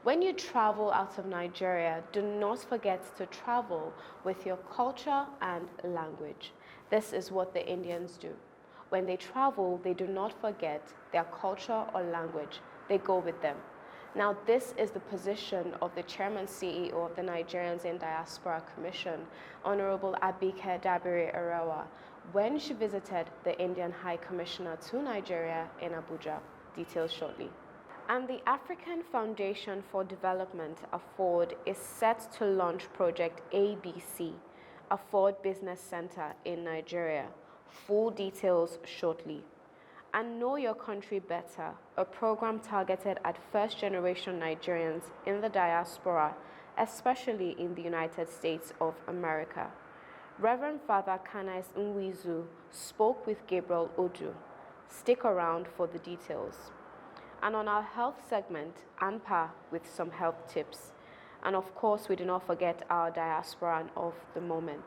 When you travel out of Nigeria, do not forget to travel with your culture and language. This is what the Indians do. When they travel, they do not forget their culture or language. They go with them. Now, this is the position of the Chairman CEO of the Nigerians in Diaspora Commission, Honorable Abike Dabiri Arawa, when she visited the Indian High Commissioner to Nigeria in Abuja. Details shortly. And the African Foundation for Development, AFFORD, is set to launch Project ABC, AFFORD Business Center in Nigeria. Full details shortly. And Know Your Country Better, a program targeted at first-generation Nigerians in the diaspora, especially in the United States of America. Reverend Father Kanais Nwizu spoke with Gabriel Odu. Stick around for the details. And on our health segment, ANPA with some health tips. And of course, we do not forget our diaspora of the moment.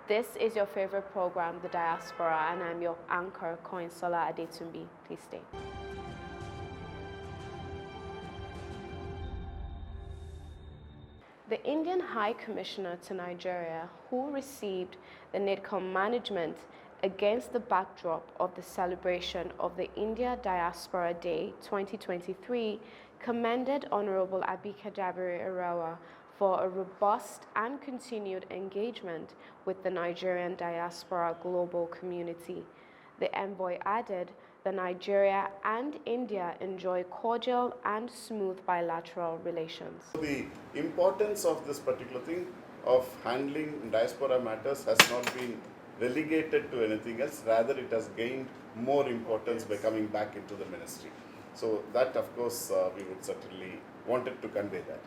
This is your favorite program, The Diaspora, and I'm your anchor, Koinsola Adetumbi. Please stay. The Indian High Commissioner to Nigeria, who received the NIDCOM management against the backdrop of the celebration of the India Diaspora Day 2023, commended Honorable Abike Dabiri Arawa for a robust and continued engagement with the Nigerian diaspora global community. The envoy added, the Nigeria and India enjoy cordial and smooth bilateral relations. The importance of this particular thing of handling diaspora matters has not been relegated to anything else, rather it has gained more importance by coming back into the ministry. So that, of course, we would certainly wanted to convey that.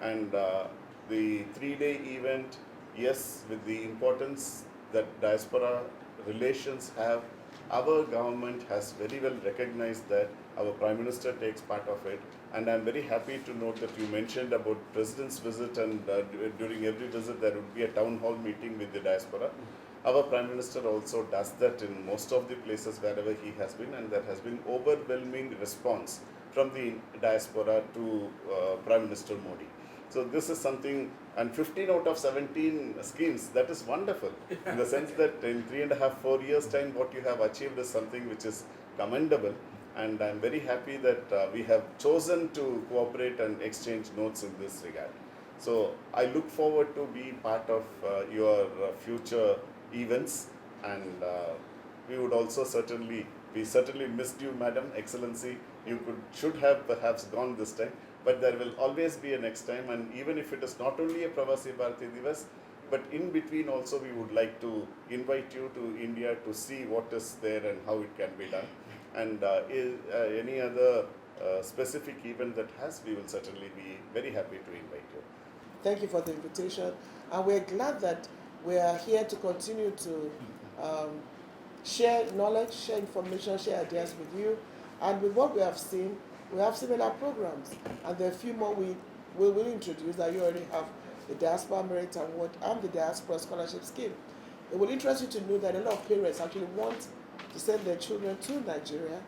And the 3-day event, yes, with the importance that diaspora relations have, our government has very well recognized that. Our Prime Minister takes part of it, and I'm very happy to note that you mentioned about President's visit, and during every visit there would be a town hall meeting with the diaspora. Our Prime Minister also does that in most of the places wherever he has been, and there has been overwhelming response from the diaspora to Prime Minister Modi. So this is something, and 15 out of 17 schemes, that is wonderful. In the sense that in 3.5, 4 years time, what you have achieved is something which is commendable. And I'm very happy that we have chosen to cooperate and exchange notes in this regard. So I look forward to be part of your future events, and we would also we certainly missed you, Madam Excellency. You should have perhaps gone this time, but there will always be a next time. And even if it is not only a Pravasi Bharati Divas, but in between also we would like to invite you to India to see what is there and how it can be done. And any other specific event that we will certainly be very happy to invite you. Thank you for the invitation, and we're glad that we are here to continue to share knowledge, share information, share ideas with you. And with what we have seen similar programs, and there are a few more we will introduce that you already have: the Diaspora Merit Award and the Diaspora Scholarship Scheme. It will interest you to know that a lot of parents actually want to send their children to Nigeria,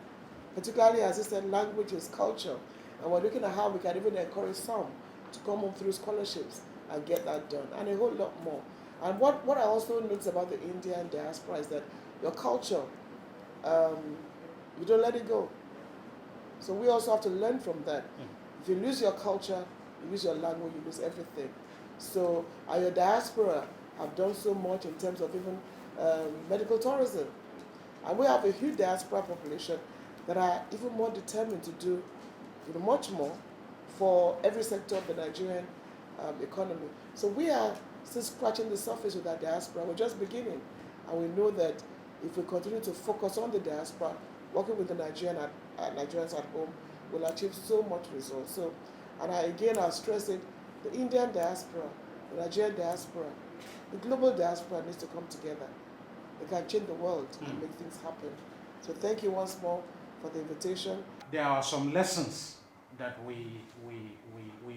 particularly as I said, language is culture, and we're looking at how we can even encourage some to come home through scholarships and get that done, and a whole lot more. And what I also notice about the Indian diaspora is that your culture, you don't let it go. So we also have to learn from that. If you lose your culture, you lose your language, you lose everything. So your diaspora have done so much in terms of even medical tourism. And we have a huge diaspora population that are even more determined to do much more for every sector of the Nigerian economy. So we are still scratching the surface with our diaspora. We're just beginning. And we know that if we continue to focus on the diaspora, working with the Nigerians at home, we'll achieve so much results. So, and I'll stress it, the Indian diaspora, the Nigerian diaspora, the global diaspora needs to come together. They can change the world and make things happen. So thank you once more for the invitation. There are some lessons that we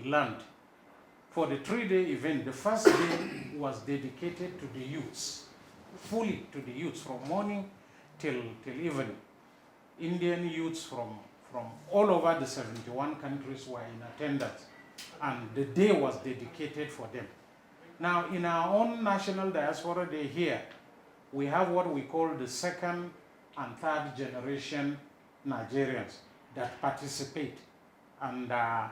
learned. For the 3-day event, the first day was dedicated to the youths, fully to the youths, from morning till evening. Indian youths from all over the 71 countries were in attendance, and the day was dedicated for them. Now, in our own National Diaspora Day here, we have what we call the second and third generation Nigerians that participate. And I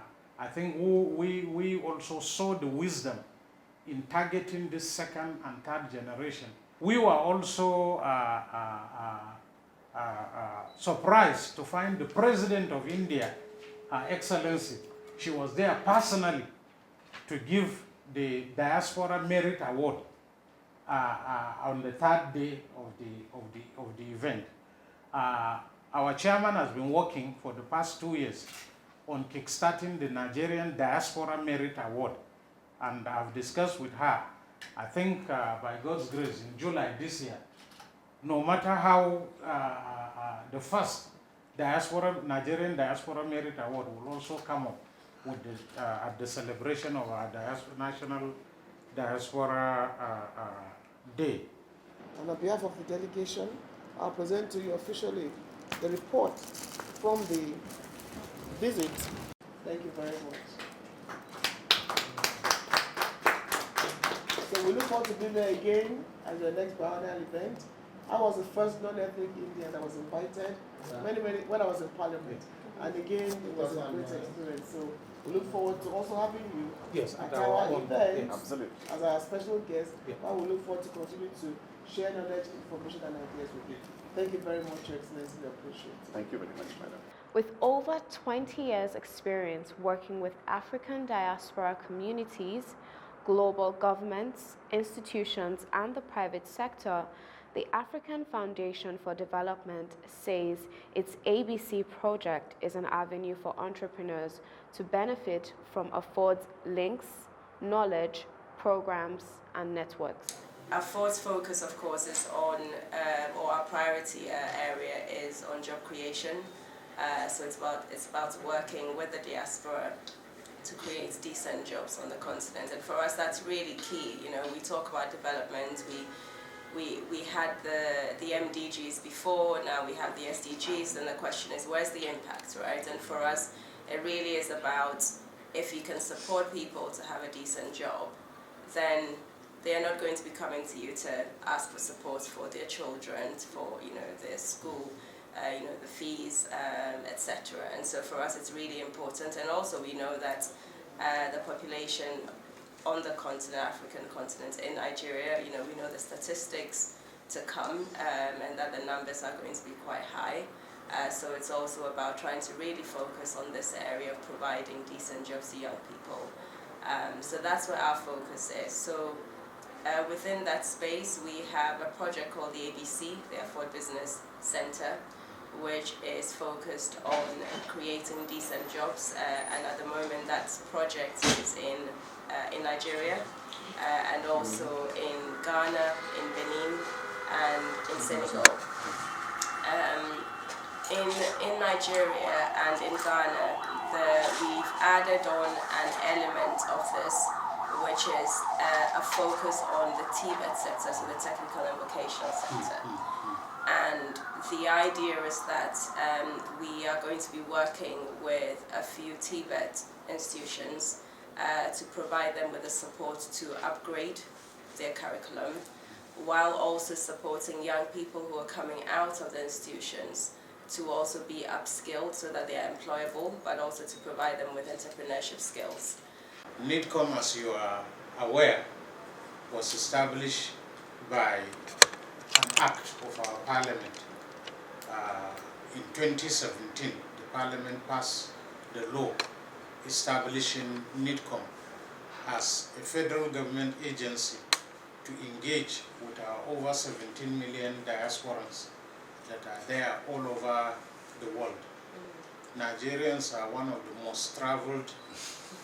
think we also saw the wisdom in targeting this second and third generation. We were also surprised to find the President of India, Her Excellency. She was there personally to give the Diaspora Merit Award on the third day of the event. Our chairman has been working for the past 2 years on kickstarting the Nigerian Diaspora Merit Award, and I've discussed with her. I think by God's grace, in July this year, no matter how the first Nigerian Diaspora Merit Award will also come up with at the celebration of our National Diaspora Day. And on behalf of the delegation, I'll present to you officially the report from the visit. Thank you very much. So we look forward to being there again at the next biennial event. I was the first non-ethnic Indian that was invited when I was in Parliament. And again, it was a great experience. So we look forward to also having you at our event as our special guest. And we look forward to continue to share knowledge, information, and ideas with you. Thank you very much, Your Excellency. We appreciate it. Thank you very much, madam. With over 20 years' experience working with African diaspora communities, global governments, institutions, and the private sector, the African Foundation for Development says its ABC project is an avenue for entrepreneurs to benefit from affords links, knowledge, programs, and networks. Our fourth focus, of course, is on, or our priority area is on job creation. So it's about working with the diaspora to create decent jobs on the continent. And for us, that's really key. You know, we talk about development. We had the MDGs before. Now we have the SDGs. And the question is, where's the impact, right? And for us, it really is about if you can support people to have a decent job, then they are not going to be coming to you to ask for support for their children, for their school, the fees, etc. And so for us, it's really important. And also, we know that the population on the continent, African continent, in Nigeria, we know the statistics to come, and that the numbers are going to be quite high. So it's also about trying to really focus on this area of providing decent jobs to young people. So that's where our focus is. So within that space, we have a project called the ABC, the Afford Business Center, which is focused on creating decent jobs. And at the moment, that project is in Nigeria, and also in Ghana, in Benin, and in Senegal. In Nigeria and in Ghana, we've added on an element of this, which is a focus on the TVET sector, so the technical and vocational sector. And the idea is that we are going to be working with a few TVET institutions to provide them with the support to upgrade their curriculum, while also supporting young people who are coming out of the institutions to also be upskilled so that they are employable, but also to provide them with entrepreneurship skills. NIDCOM, as you are aware, was established by an act of our parliament. In 2017, the parliament passed the law establishing NIDCOM as a federal government agency to engage with our over 17 million diasporans that are there all over the world. Nigerians are one of the most traveled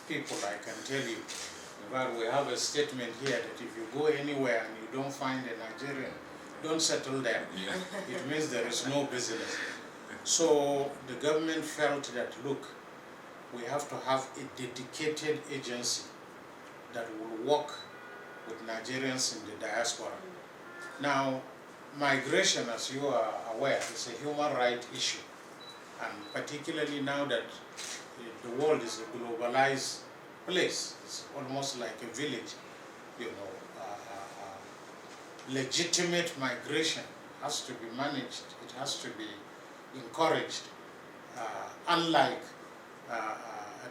people, I can tell you. In fact, we have a statement here that if you go anywhere and you don't find a Nigerian, don't settle there. It means there is no business. So the government felt that, look, we have to have a dedicated agency that will work with Nigerians in the diaspora. Now, migration, as you are aware, is a human rights issue. And particularly now that the world is a globalized place, it's almost like a village, you know, legitimate migration has to be managed, it has to be encouraged, unlike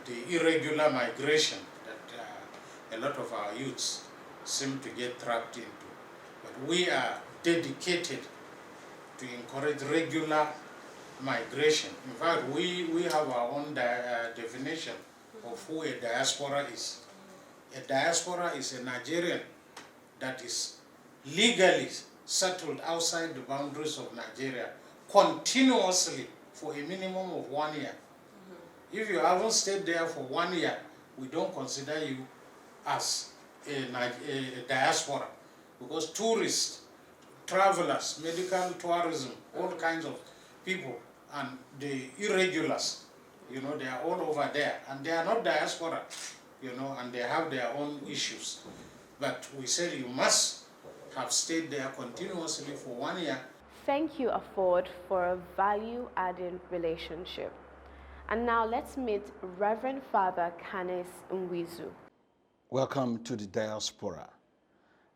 the irregular migration that a lot of our youths seem to get trapped into. But we are dedicated to encourage regular migration. In fact, we have our own definition of who a diaspora is. A diaspora is a Nigerian that is legally settled outside the boundaries of Nigeria continuously for a minimum of 1 year. If you haven't stayed there for 1 year, we don't consider you as a diaspora, because tourists, travelers, medical tourism, all kinds of people, and the irregulars, you know, they are all over there, and they are not diaspora, you know, and they have their own issues. But we said you must have stayed there continuously for 1 year. Thank you, Afford, for a value-adding relationship. And now let's meet Reverend Father Canis Nwizu. Welcome to the Diaspora.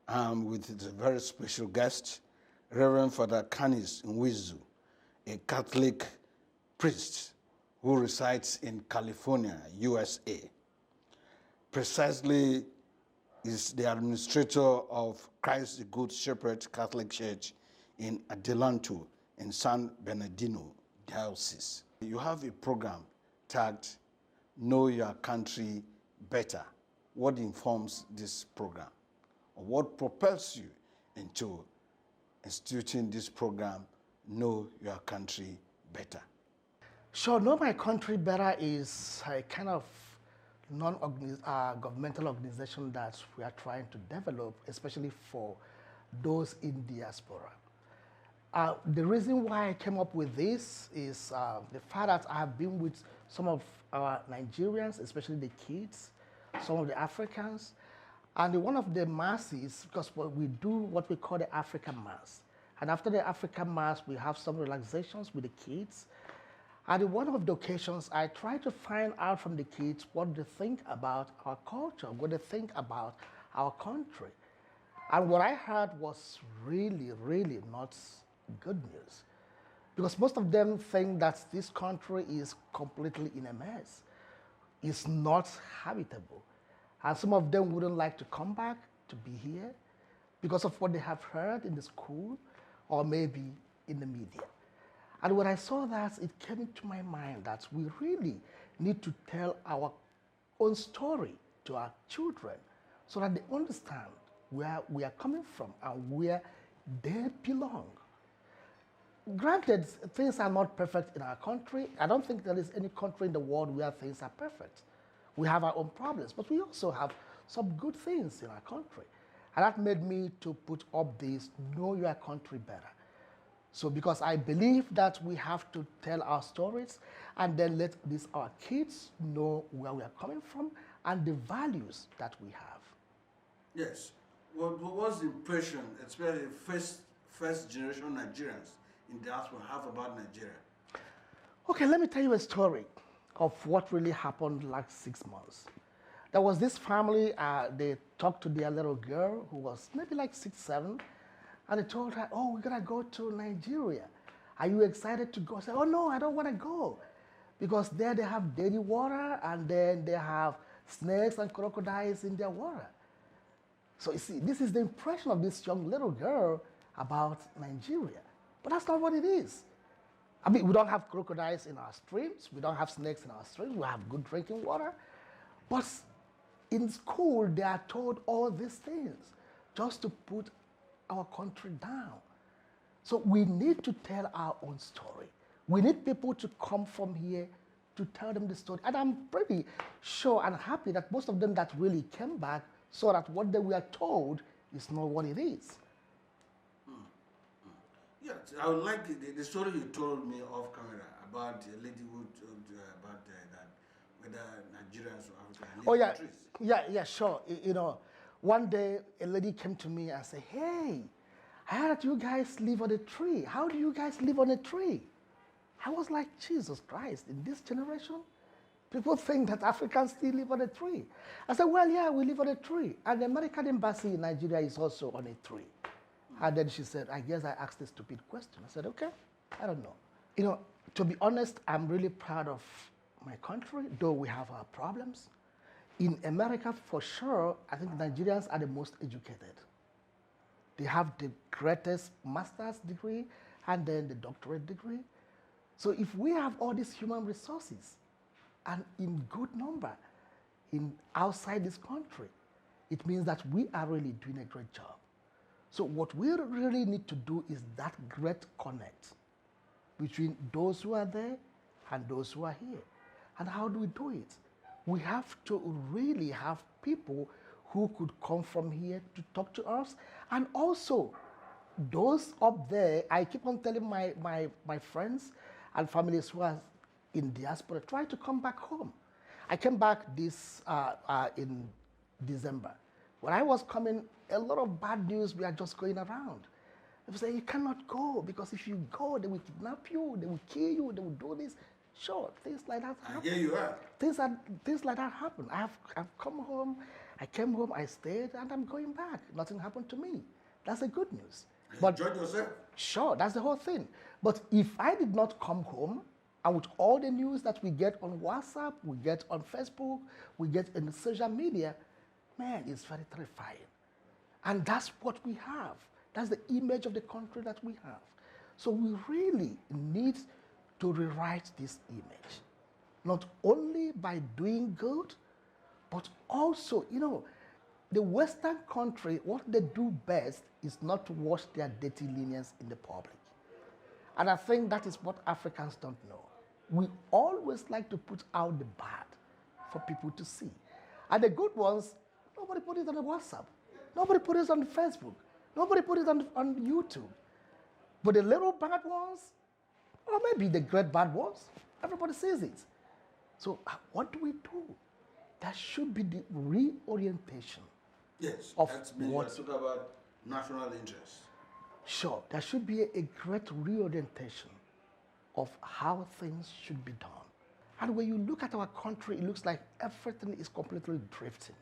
I'm with a very special guest, Reverend Father Canis Nwizu, a Catholic priest who resides in California, USA. Precisely is the administrator of Christ the Good Shepherd Catholic Church in Adelanto in San Bernardino Diocese. You have a program tagged Know Your Country Better. What informs this program? Or what propels you into instituting this program, Know Your Country Better? Sure, Know My Country Better is a kind of non-governmental organization that we are trying to develop, especially for those in diaspora. The reason why I came up with this is the fact that I have been with some of our Nigerians, especially the kids, some of the Africans, and one of the masses, because we do what we call the African Mass. And after the African Mass, we have some relaxations with the kids. And in one of the occasions, I try to find out from the kids what they think about our culture, what they think about our country. And what I heard was really, really not good news. Because most of them think that this country is completely in a mess. It's not habitable. And some of them wouldn't like to come back to be here because of what they have heard in the school or maybe in the media. And when I saw that, it came into my mind that we really need to tell our own story to our children so that they understand where we are coming from and where they belong. Granted, things are not perfect in our country. I don't think there is any country in the world where things are perfect. We have our own problems, but we also have some good things in our country. And that made me to put up this Know Your Country Better. So because I believe that we have to tell our stories and then let our kids know where we are coming from and the values that we have. Yes. What was the impression, especially first generation Nigerians in diaspora have about Nigeria? Okay, let me tell you a story of what really happened like 6 months. There was this family, they talked to their little girl who was maybe like 6, 7, and they told her, oh, we're gonna go to Nigeria. Are you excited to go? I said, oh no, I don't wanna go. Because there they have dirty water and then they have snakes and crocodiles in their water. So you see, this is the impression of this young little girl about Nigeria. But that's not what it is. I mean, we don't have crocodiles in our streams. We don't have snakes in our streams. We have good drinking water. But in school, they are told all these things just to put our country down. So we need to tell our own story. We need people to come from here to tell them the story. And I'm pretty sure and happy that most of them that really came back saw that what they were told is not what it is. Yes, I would like the story you told me off camera about a lady who about that whether Nigerians or Africans live in trees. Yeah, sure. You know, one day a lady came to me and said, hey, I heard that you guys live on a tree. How do you guys live on a tree? I was like, Jesus Christ, in this generation, people think that Africans still live on a tree. I said, well, yeah, we live on a tree. And the American embassy in Nigeria is also on a tree. And then she said, I guess I asked a stupid question. I said, okay, I don't know. You know, to be honest, I'm really proud of my country, though we have our problems. In America, for sure, I think Nigerians are the most educated. They have the greatest master's degree and then the doctorate degree. So if we have all these human resources and in good number outside this country, it means that we are really doing a great job. So what we really need to do is that great connect between those who are there and those who are here. And how do we do it? We have to really have people who could come from here to talk to us. And also, those up there, I keep on telling my friends and families who are in diaspora, try to come back home. I came back in December. When I was coming, a lot of bad news were just going around. They say, you cannot go, because if you go, they will kidnap you, they will kill you, they will do this. Sure, things like that happen. Here you are. Things like that happen. I've come home, I came home, I stayed, and I'm going back. Nothing happened to me. That's the good news. But enjoyed yourself? Sure, that's the whole thing. But if I did not come home, and with all the news that we get on WhatsApp, we get on Facebook, we get in social media, man, it's very terrifying. And that's what we have. That's the image of the country that we have. So we really need to rewrite this image, not only by doing good, but also, you know, the Western country, what they do best is not to wash their dirty linens in the public. And I think that is what Africans don't know. We always like to put out the bad for people to see. And the good ones, nobody put it on the WhatsApp. Nobody put it on Facebook. Nobody put it on YouTube. But the little bad ones, or maybe the great bad ones, everybody sees it. So what do we do? That should be the reorientation. Yes, of that's been what. talk about national interest. Sure, there should be a great reorientation of how things should be done. And when you look at our country, it looks like everything is completely drifting.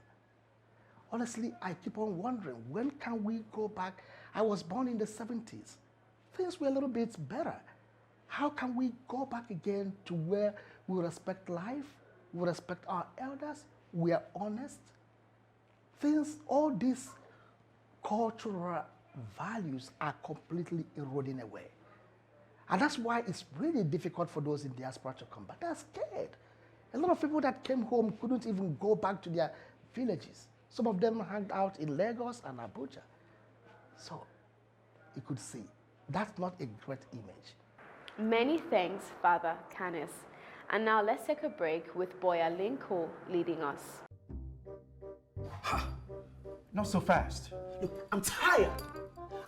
Honestly, I keep on wondering, when can we go back? I was born in the 70s. Things were a little bit better. How can we go back again to where we respect life, we respect our elders, we are honest? Things, all these cultural values are completely eroding away. And that's why it's really difficult for those in diaspora to come back. They're scared. A lot of people that came home couldn't even go back to their villages. Some of them hung out in Lagos and Abuja. So you could see, that's not a great image. Many thanks, Father Canis. And now let's take a break with Boya Linko leading us. Ha! Not so fast. Look, I'm tired.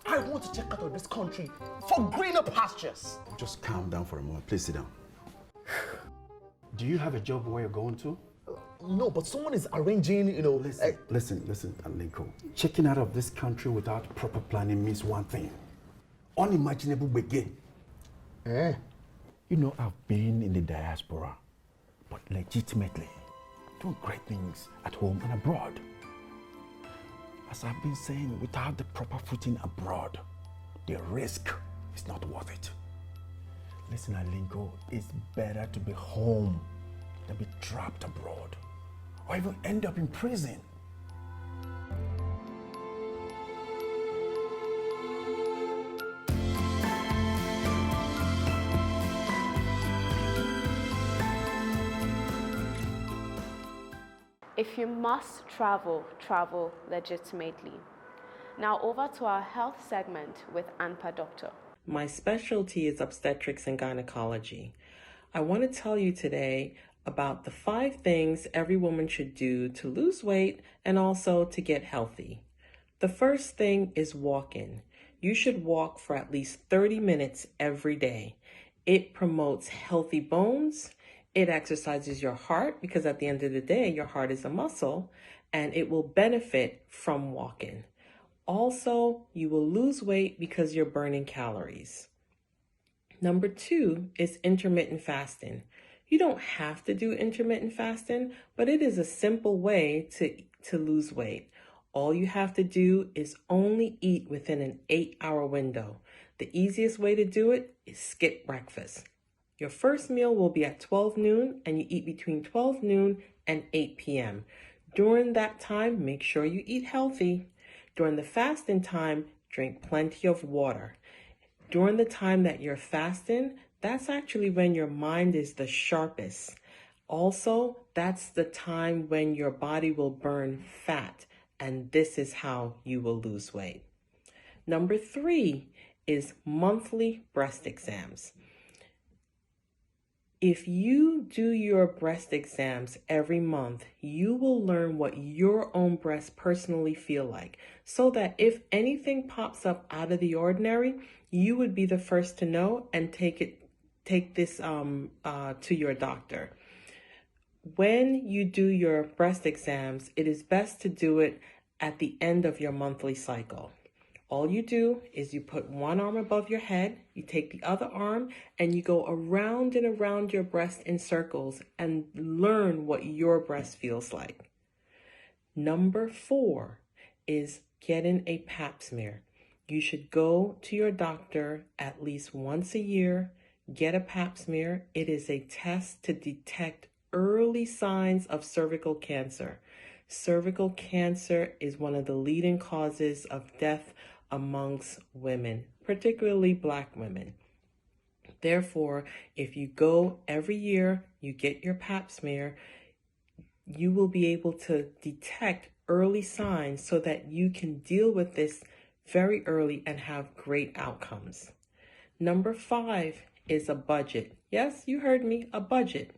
I want to check out of this country for greener pastures. Just calm down for a moment. Please sit down. Do you have a job where you're going to? No, but someone is arranging, you know. Listen, Linko. Checking out of this country without proper planning means one thing. Unimaginable begin. You know, I've been in the diaspora, but legitimately doing great things at home and abroad. As I've been saying, without the proper footing abroad, the risk is not worth it. Listen, Alinko, it's better to be home than be trapped abroad, or even end up in prison. If you must travel, travel legitimately. Now over to our health segment with ANPA Doctor. My specialty is obstetrics and gynecology. I want to tell you today about the 5 things every woman should do to lose weight and also to get healthy. The first thing is walking. You should walk for at least 30 minutes every day. It promotes healthy bones. It exercises your heart because at the end of the day, your heart is a muscle and it will benefit from walking. Also, you will lose weight because you're burning calories. Number 2 is intermittent fasting. You don't have to do intermittent fasting, but it is a simple way to lose weight. All you have to do is only eat within an 8-hour window. The easiest way to do it is skip breakfast. Your first meal will be at 12 noon and you eat between 12 noon and 8 p.m. During that time, make sure you eat healthy. During the fasting time, drink plenty of water. During the time that you're fasting, that's actually when your mind is the sharpest. Also, that's the time when your body will burn fat, and this is how you will lose weight. Number 3 is monthly breast exams. If you do your breast exams every month, you will learn what your own breasts personally feel like, so that if anything pops up out of the ordinary, you would be the first to know and take this to your doctor. When you do your breast exams, it is best to do it at the end of your monthly cycle. All you do is you put one arm above your head, you take the other arm, and you go around and around your breast in circles and learn what your breast feels like. Number 4 is getting a pap smear. You should go to your doctor at least once a year, get a pap smear. It is a test to detect early signs of cervical cancer. Cervical cancer is one of the leading causes of death amongst women, particularly Black women. Therefore, if you go every year, you get your pap smear, you will be able to detect early signs so that you can deal with this very early and have great outcomes. Number 5 is a budget. Yes, you heard me, a budget.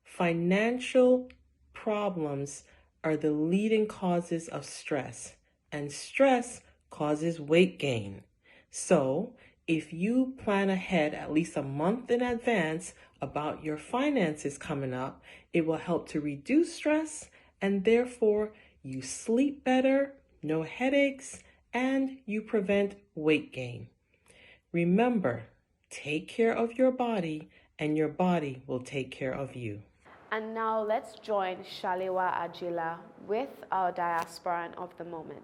Financial problems are the leading causes of stress, and stress causes weight gain. So, if you plan ahead at least a month in advance about your finances coming up, it will help to reduce stress, and therefore you sleep better, no headaches, and you prevent weight gain. Remember, take care of your body, and your body will take care of you. And now let's join Shalewa Ajila with our diasporan of the moment.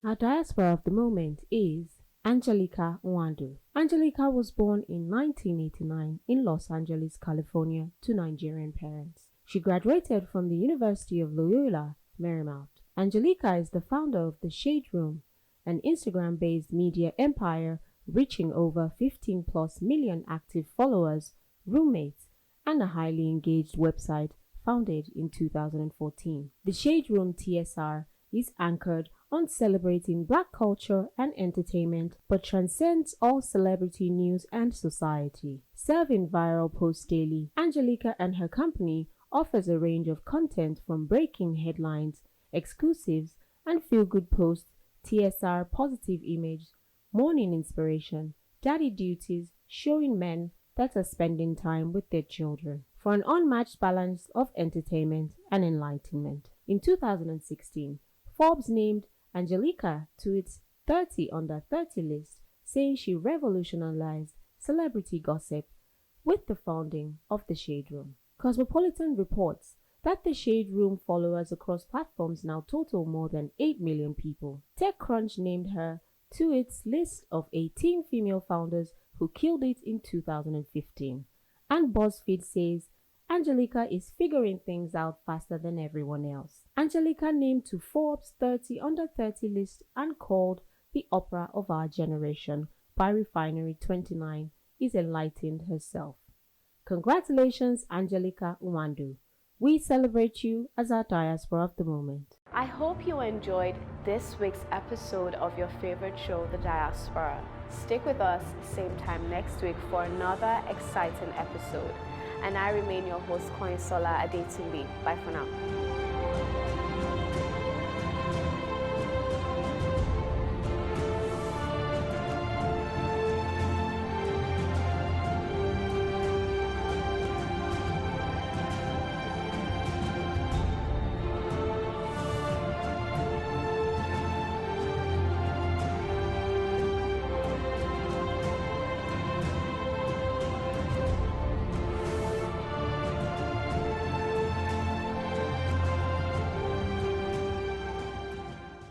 Our diaspora of the moment is Angelica Nwandu. Angelica was born in 1989 in Los Angeles, California, to Nigerian parents. She graduated from the University of Loyola, Marymount. Angelica is the founder of The Shade Room, an Instagram-based media empire reaching over 15+ million active followers, roommates, and a highly engaged website founded in 2014. The Shade Room TSR is anchored on celebrating Black culture and entertainment, but transcends all celebrity news and society. Serving viral posts daily, Angelica and her company offers a range of content from breaking headlines, exclusives, and feel-good posts, TSR positive image, morning inspiration, daddy duties, showing men that are spending time with their children, for an unmatched balance of entertainment and enlightenment. In 2016, Forbes named Angelica to its 30 under 30 list, saying she revolutionized celebrity gossip with the founding of The Shade Room. Cosmopolitan reports that The Shade Room followers across platforms now total more than 8 million people. TechCrunch named her to its list of 18 female founders who killed it in 2015. And BuzzFeed says Angelica is figuring things out faster than everyone else. Angelica named to Forbes 30 under 30 list and called the opera of our generation by Refinery 29 is enlightened herself. Congratulations, Angelica Nwandu. We celebrate you as our diaspora of the moment. I hope you enjoyed this week's episode of your favorite show, The Diaspora. Stick with us same time next week for another exciting episode. And I remain your host, Koinsola Adetunbi. Bye for now.